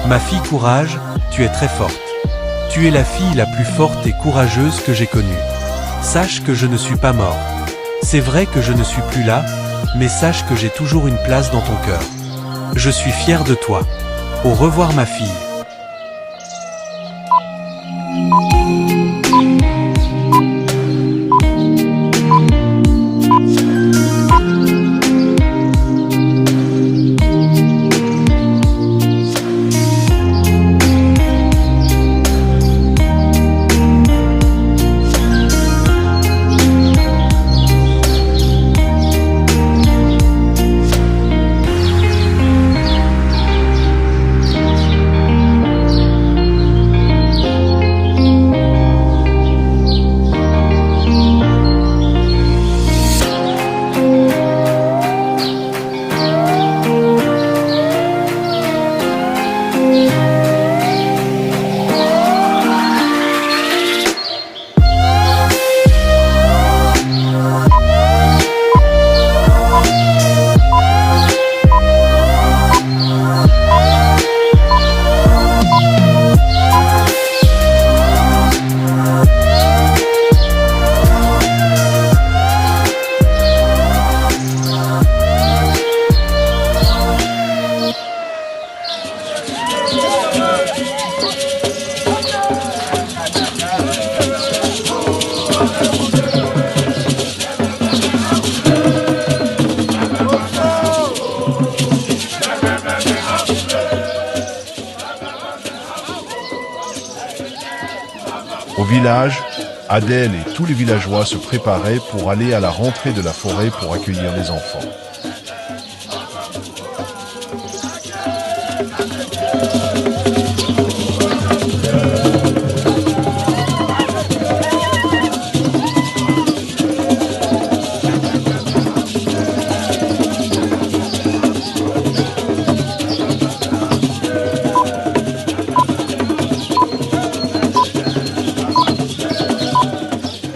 Ma fille courage, tu es très forte. Tu es la fille la plus forte et courageuse que j'ai connue. Sache que je ne suis pas mort. C'est vrai que je ne suis plus là, mais sache que j'ai toujours une place dans ton cœur. Je suis fier de toi. Au revoir ma fille. Au village, Adèle et tous les villageois se préparaient pour aller à la rentrée de la forêt pour accueillir les enfants.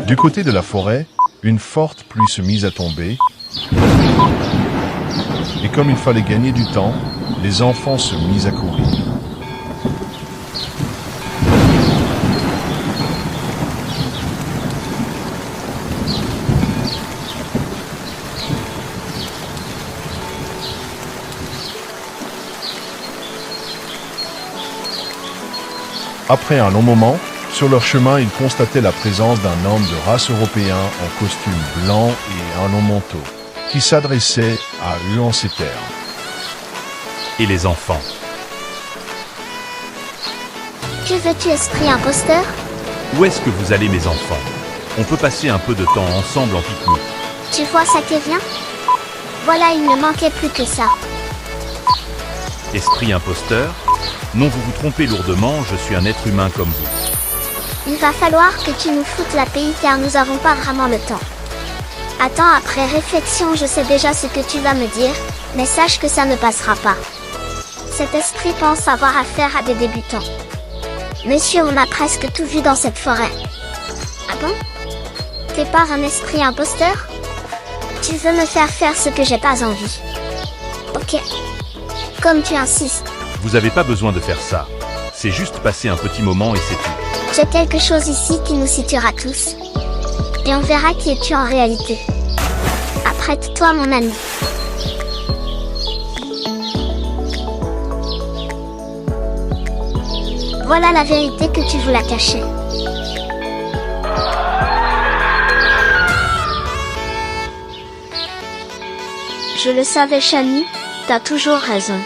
Du côté de la forêt, une forte pluie se mit à tomber. Et comme il fallait gagner du temps, les enfants se mirent à courir. Après un long moment, sur leur chemin, ils constataient la présence d'un homme de race européen en costume blanc et un long manteau, qui s'adressait à eux en ces termes. Et les enfants? Que veux-tu, esprit imposteur? Où est-ce que vous allez mes enfants? On peut passer un peu de temps ensemble en pique-nique. Tu vois ça qui vient? Voilà, il ne manquait plus que ça. Esprit imposteur? Non, vous vous trompez lourdement, je suis un être humain comme vous. Il va falloir que tu nous foutes la paix car nous n'avons pas vraiment le temps. Attends, après réflexion, je sais déjà ce que tu vas me dire, mais sache que ça ne passera pas. Cet esprit pense avoir affaire à des débutants. Monsieur, on a presque tout vu dans cette forêt. Ah bon? T'es pas un esprit imposteur? Tu veux me faire ce que j'ai pas envie. Ok. Comme tu insistes. Vous avez pas besoin de faire ça. C'est juste passer un petit moment et c'est tout. J'ai quelque chose ici qui nous situera tous. Et on verra qui es-tu en réalité. Apprête-toi mon ami. Voilà la vérité que tu voulais cacher. Je le savais, Chani, t'as toujours raison.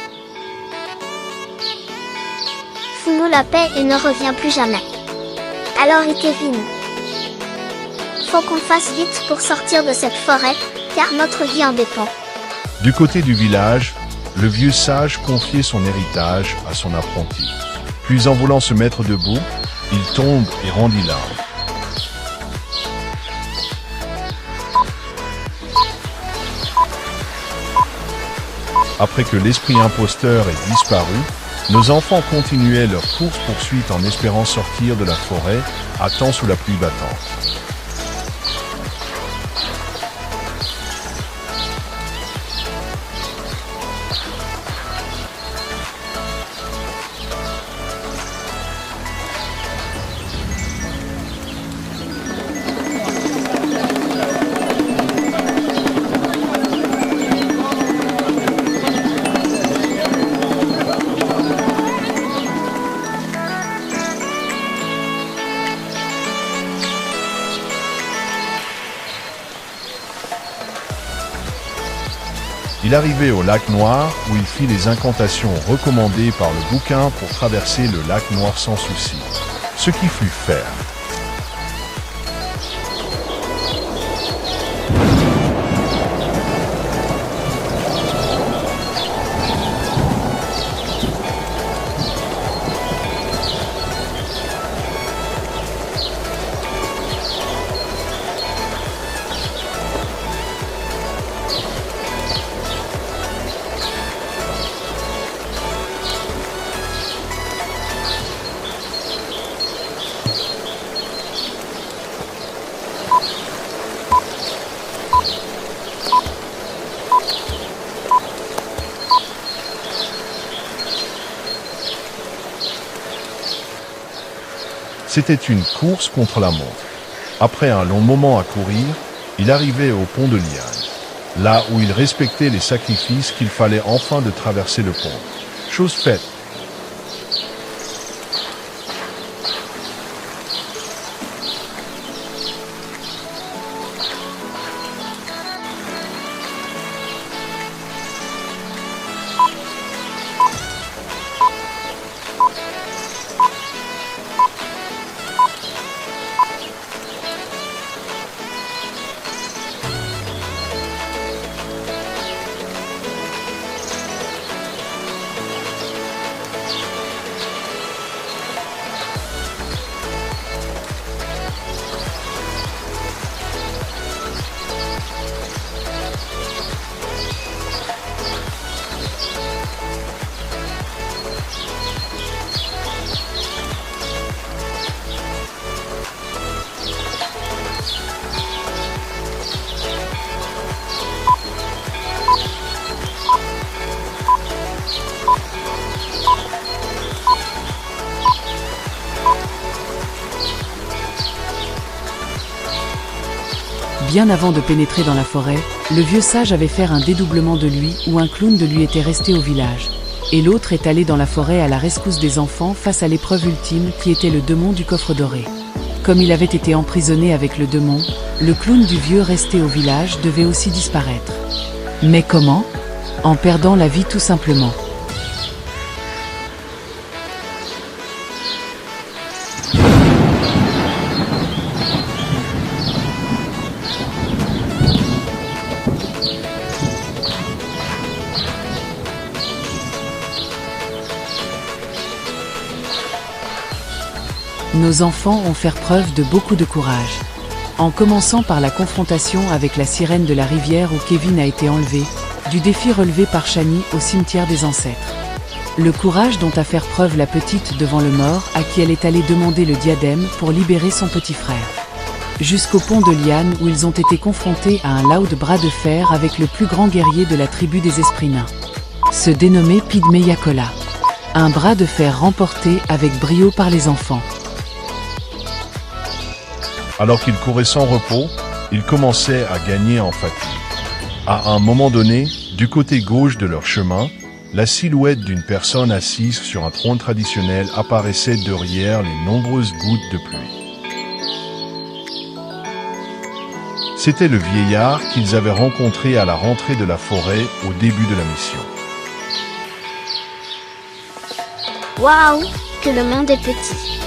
Fous-nous la paix et ne reviens plus jamais. Alors et Kevin, faut qu'on fasse vite pour sortir de cette forêt, car notre vie en dépend. Du côté du village, le vieux sage confiait son héritage à son apprenti. Puis en voulant se mettre debout, il tombe et rendit l'arme. Après que l'esprit imposteur ait disparu, nos enfants continuaient leur course-poursuite en espérant sortir de la forêt à temps sous la pluie battante. il arrivait au lac Noir où il fit les incantations recommandées par le bouquin pour traverser le lac Noir sans souci. Ce qui fut faire. C'était une course contre la montre. Après un long moment à courir, il arrivait au pont de Liane, là où il respectait les sacrifices qu'il fallait enfin de traverser le pont. Chose faite. Bien avant de pénétrer dans la forêt, le vieux sage avait fait un dédoublement de lui où un clown de lui était resté au village. Et l'autre est allé dans la forêt à la rescousse des enfants face à l'épreuve ultime qui était le démon du coffre doré. Comme il avait été emprisonné avec le démon, le clown du vieux resté au village devait aussi disparaître. Mais comment? En perdant la vie tout simplement. Nos enfants ont fait preuve de beaucoup de courage. En commençant par la confrontation avec la sirène de la rivière où Kevin a été enlevé, du défi relevé par Shani au cimetière des ancêtres. Le courage dont a fait preuve la petite devant le mort à qui elle est allée demander le diadème pour libérer son petit frère. Jusqu'au pont de Liane où ils ont été confrontés à un loud bras de fer avec le plus grand guerrier de la tribu des esprits nains. Se dénommé Pygmée Yakola. Un bras de fer remporté avec brio par les enfants. Alors qu'il courait sans repos, il commençait à gagner en fatigue. À un moment donné, du côté gauche de leur chemin, la silhouette d'une personne assise sur un trône traditionnel apparaissait derrière les nombreuses gouttes de pluie. C'était le vieillard qu'ils avaient rencontré à la rentrée de la forêt au début de la mission. Waouh, que le monde est petit.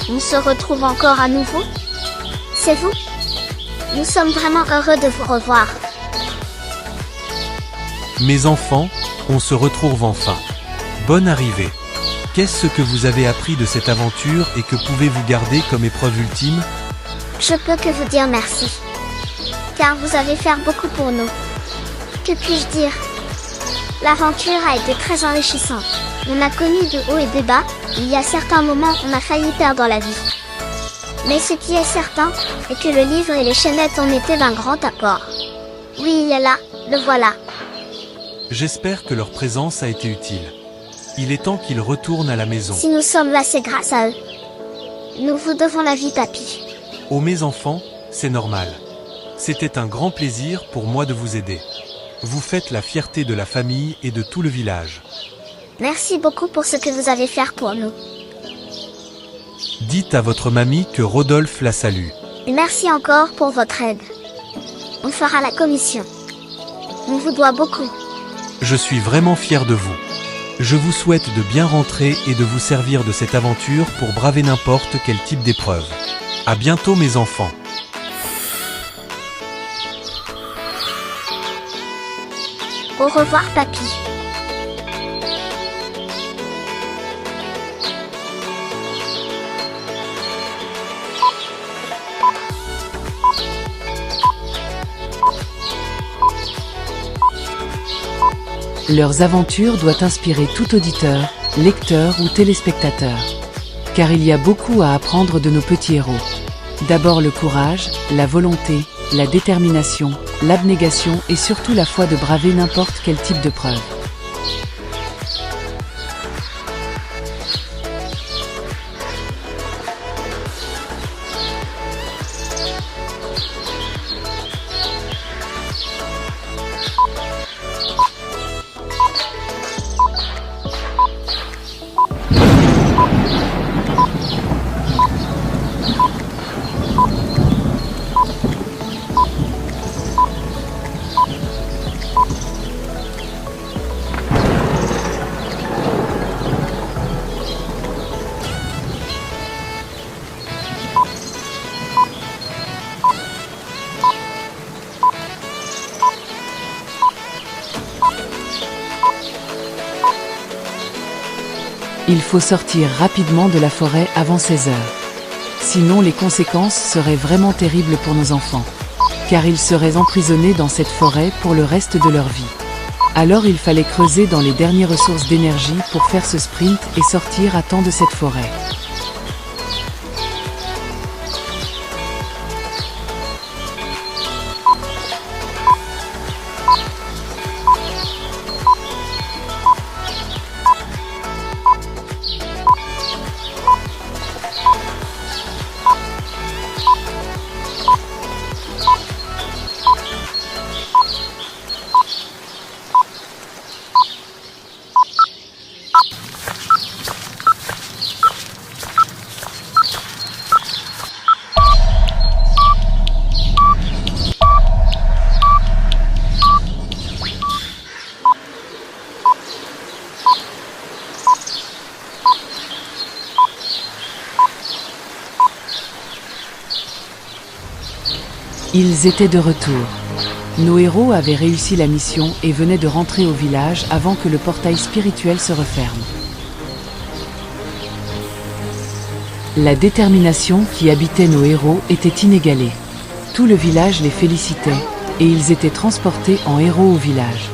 On se retrouve encore à nouveau? C'est vous? Nous sommes vraiment heureux de vous revoir. Mes enfants, on se retrouve enfin. Bonne arrivée. Qu'est-ce que vous avez appris de cette aventure et que pouvez-vous garder comme épreuve ultime? Je peux que vous dire merci. Car vous avez fait beaucoup pour nous. Que puis-je dire? L'aventure a été très enrichissante. On a connu de hauts et de bas, il y a certains moments on a failli perdre la vie. Mais ce qui est certain, est que le livre et les chaînettes ont été d'un grand apport. Oui, il est là, le voilà. J'espère que leur présence a été utile. Il est temps qu'ils retournent à la maison. Si nous sommes là, c'est grâce à eux. Nous vous devons la vie, papy. Oh mes enfants, c'est normal. C'était un grand plaisir pour moi de vous aider. Vous faites la fierté de la famille et de tout le village. Merci beaucoup pour ce que vous avez fait pour nous. Dites à votre mamie que Rodolphe la salue. Et merci encore pour votre aide. On fera la commission. On vous doit beaucoup. Je suis vraiment fier de vous. Je vous souhaite de bien rentrer et de vous servir de cette aventure pour braver n'importe quel type d'épreuve. À bientôt mes enfants. Au revoir papy. Leurs aventures doivent inspirer tout auditeur, lecteur ou téléspectateur. Car il y a beaucoup à apprendre de nos petits héros. D'abord le courage, la volonté, la détermination, l'abnégation et surtout la foi de braver n'importe quel type de preuve. Il faut sortir rapidement de la forêt avant 16 heures. Sinon les conséquences seraient vraiment terribles pour nos enfants. Car ils seraient emprisonnés dans cette forêt pour le reste de leur vie. Alors il fallait creuser dans les dernières ressources d'énergie pour faire ce sprint et sortir à temps de cette forêt. Ils étaient de retour. Nos héros avaient réussi la mission et venaient de rentrer au village avant que le portail spirituel se referme. La détermination qui habitait nos héros était inégalée. Tout le village les félicitait, et ils étaient transportés en héros au village.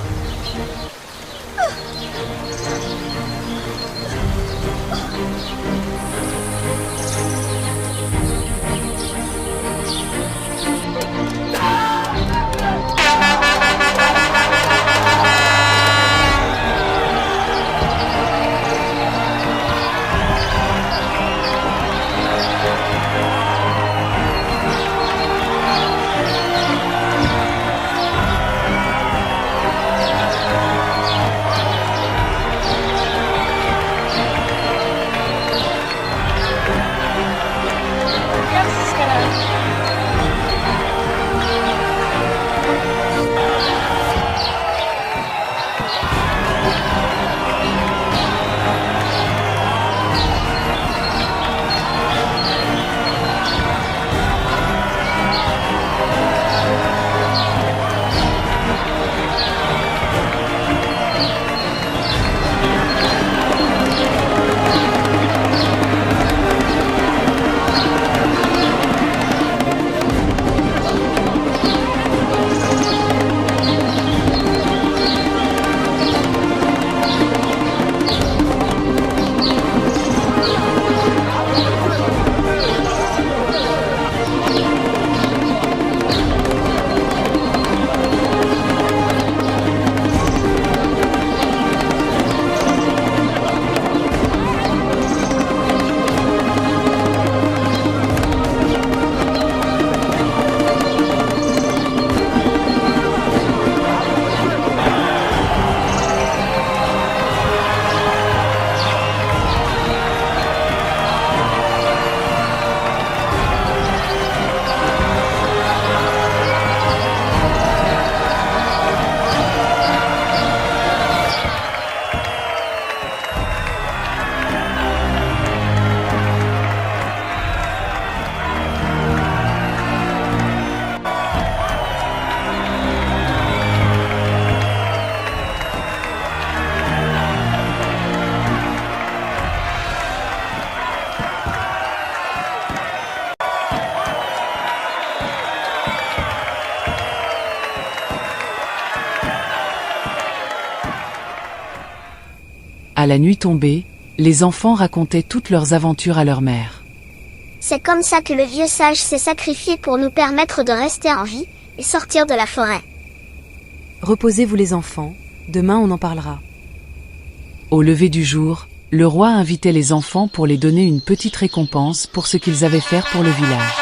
À la nuit tombée, les enfants racontaient toutes leurs aventures à leur mère. C'est comme ça que le vieux sage s'est sacrifié pour nous permettre de rester en vie et sortir de la forêt. Reposez-vous les enfants, demain on en parlera. Au lever du jour, le roi invitait les enfants pour les donner une petite récompense pour ce qu'ils avaient fait pour le village.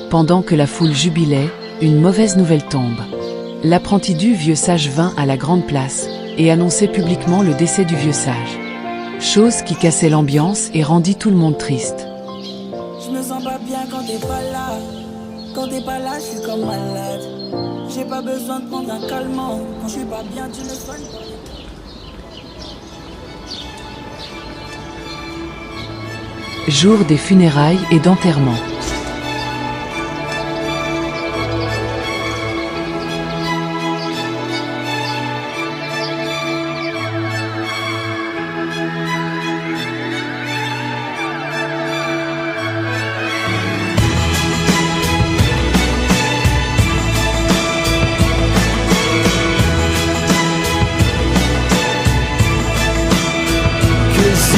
Pendant que la foule jubilait, une mauvaise nouvelle tombe. L'apprenti du vieux sage vint à la grande place et annonçait publiquement le décès du vieux sage. Chose qui cassait l'ambiance et rendit tout le monde triste. Je me sens pas bien quand t'es pas là. Quand t'es pas là, je suis comme malade. J'ai pas besoin de prendre un calmant. Quand je suis pas bien, tu me soignes pas. Jour des funérailles et d'enterrement.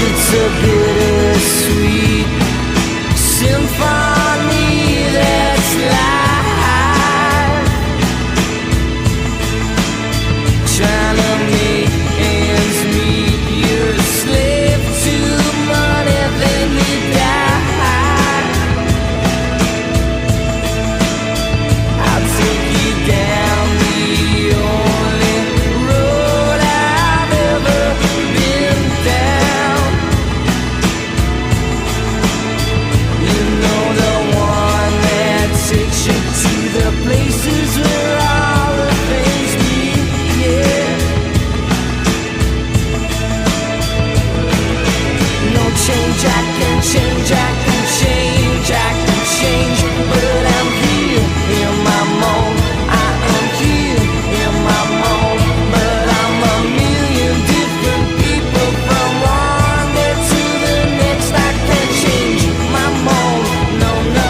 It's a bittersweet symphony that's live, trying to make ends meet. You're a slave to money, then you die. I'll take you down the only road I've ever been down. Takes you to the places where all the things meet, yeah. No change, I can change, I can change, I can change. But I'm here in my moan, I am here in my moan. But I'm a million different people from one day to the next. I can't change my moan, no, no.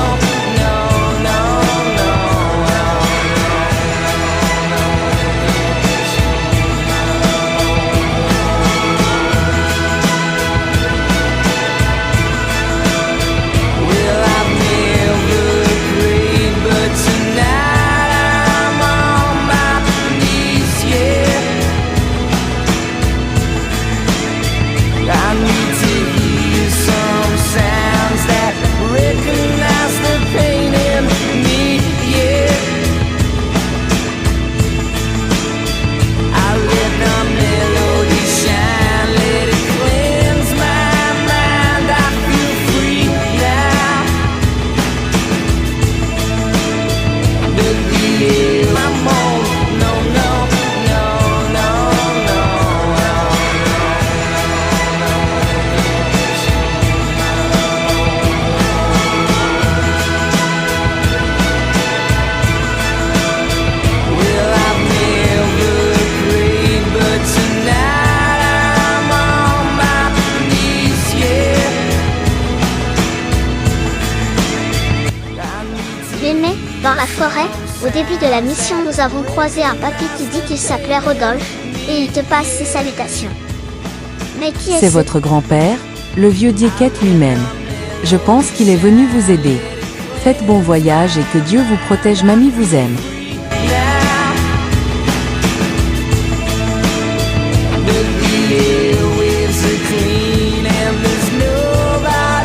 Dans la forêt, au début de la mission, nous avons croisé un papy qui dit qu'il s'appelait Rodolphe, et il te passe ses salutations. Mais qui est-ce? C'est votre grand-père, le vieux Diéquette lui-même. Je pense qu'il est venu vous aider. Faites bon voyage et que Dieu vous protège, mamie vous aime. The airwaves are clean and there's nobody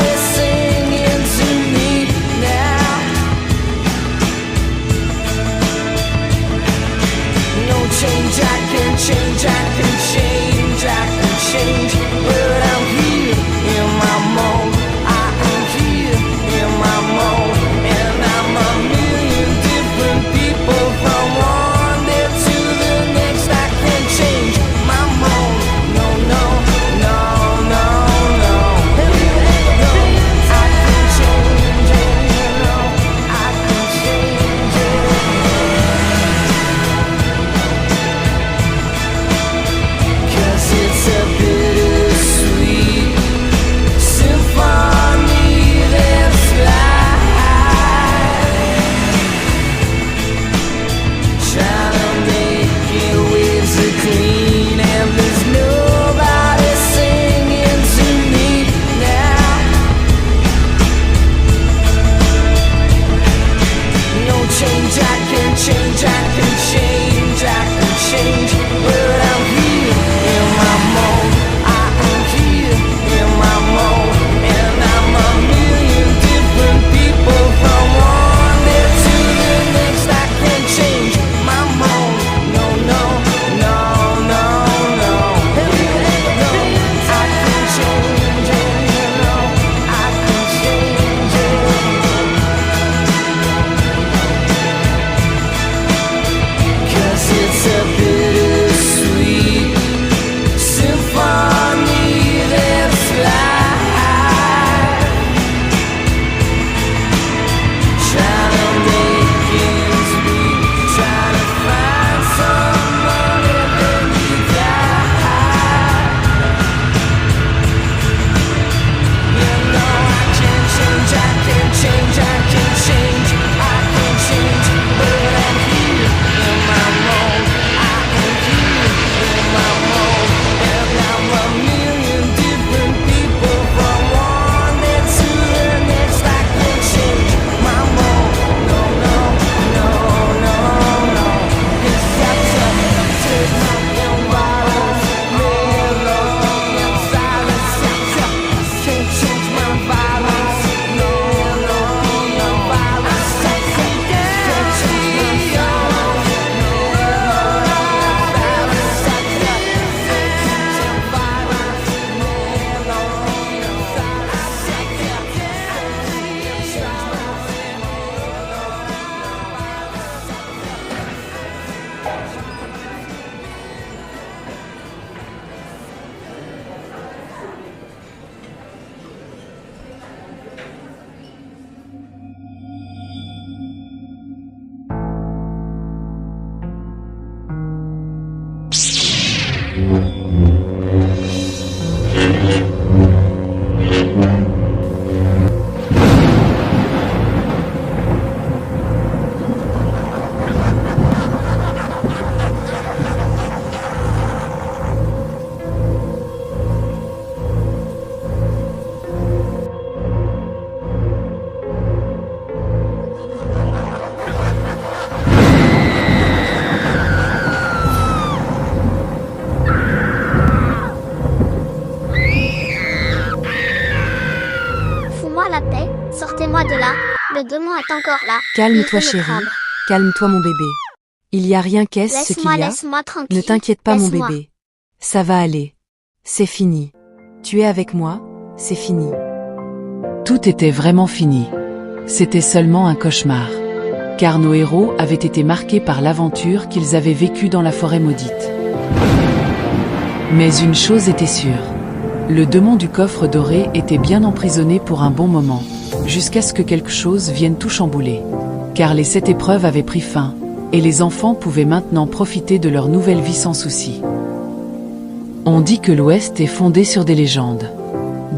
la paix, sortez-moi de là, le démon est encore là. Calme-toi Il veut me chérie, prendre. calme-toi mon bébé. Il y a rien, qu'est-ce qu'il Laisse-moi, y a? laisse-moi tranquille. Ne t'inquiète pas mon Laisse-moi. bébé. Ça va aller. C'est fini. Tu es avec moi, c'est fini. Tout était vraiment fini. C'était seulement un cauchemar. Car nos héros avaient été marqués par l'aventure qu'ils avaient vécue dans la forêt maudite. Mais une chose était sûre. Le démon du coffre doré était bien emprisonné pour un bon moment, jusqu'à ce que quelque chose vienne tout chambouler. Car les 7 épreuves avaient pris fin, et les enfants pouvaient maintenant profiter de leur nouvelle vie sans souci. On dit que l'Ouest est fondé sur des légendes.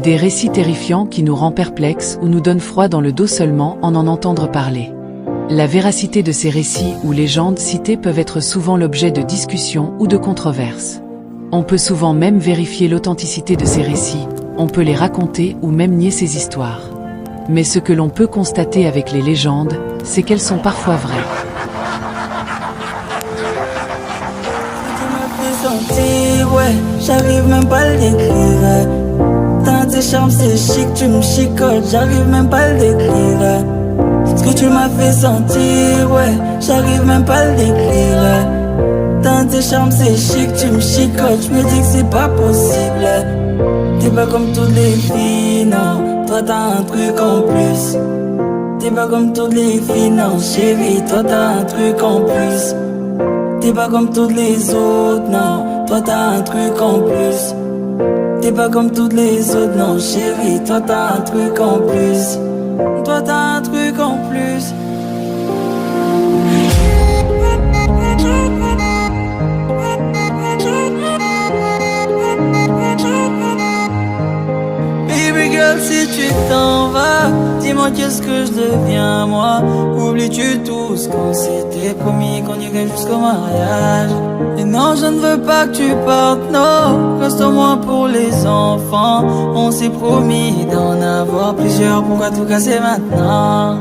Des récits terrifiants qui nous rendent perplexes ou nous donnent froid dans le dos seulement en entendre parler. La véracité de ces récits ou légendes citées peuvent être souvent l'objet de discussions ou de controverses. On peut souvent même vérifier l'authenticité de ces récits, on peut les raconter ou même nier ces histoires. Mais ce que l'on peut constater avec les légendes, c'est qu'elles sont parfois vraies. Ouais, j'arrive même pas à le décrire. Dans tes charmes c'est chic, tu me chicotes, j'arrive même pas à le décrire. Ce que tu m'as fait sentir, ouais, j'arrive même pas à le décrire. Dans tes charmes c'est chic, tu me chicotes, je me dis que c'est pas possible. T'es pas comme toutes les filles, non, toi t'as un truc en plus. T'es pas comme toutes les filles, non, chérie, toi t'as un truc en plus. T'es pas comme toutes les autres, non, toi t'as un truc en plus. T'es pas comme toutes les autres, non chérie, toi t'as un truc en plus. Toi t'as un truc en plus. Baby girl, si tu t'en vas, dis-moi qu'est-ce que je deviens moi. Oublies-tu tout ce qu'on s'était promis, qu'on irait jusqu'au mariage. Et non, je ne veux pas que tu partes, non, reste au moins pour les enfants. On s'est promis d'en avoir plusieurs, pourquoi tout casser maintenant?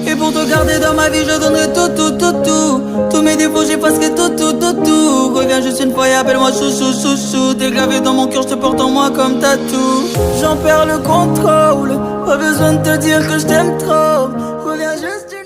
Et pour te garder dans ma vie, je donnerai tout, tout, tout, tout. Tous mes défauts, j'effacerai tout, tout, tout, tout. Reviens juste une fois et appelle-moi chouchou, chouchou. T'es gravé dans mon cœur, je te porte en moi comme tatou. J'en perds le contrôle, pas besoin de te dire que je t'aime trop. Reviens juste une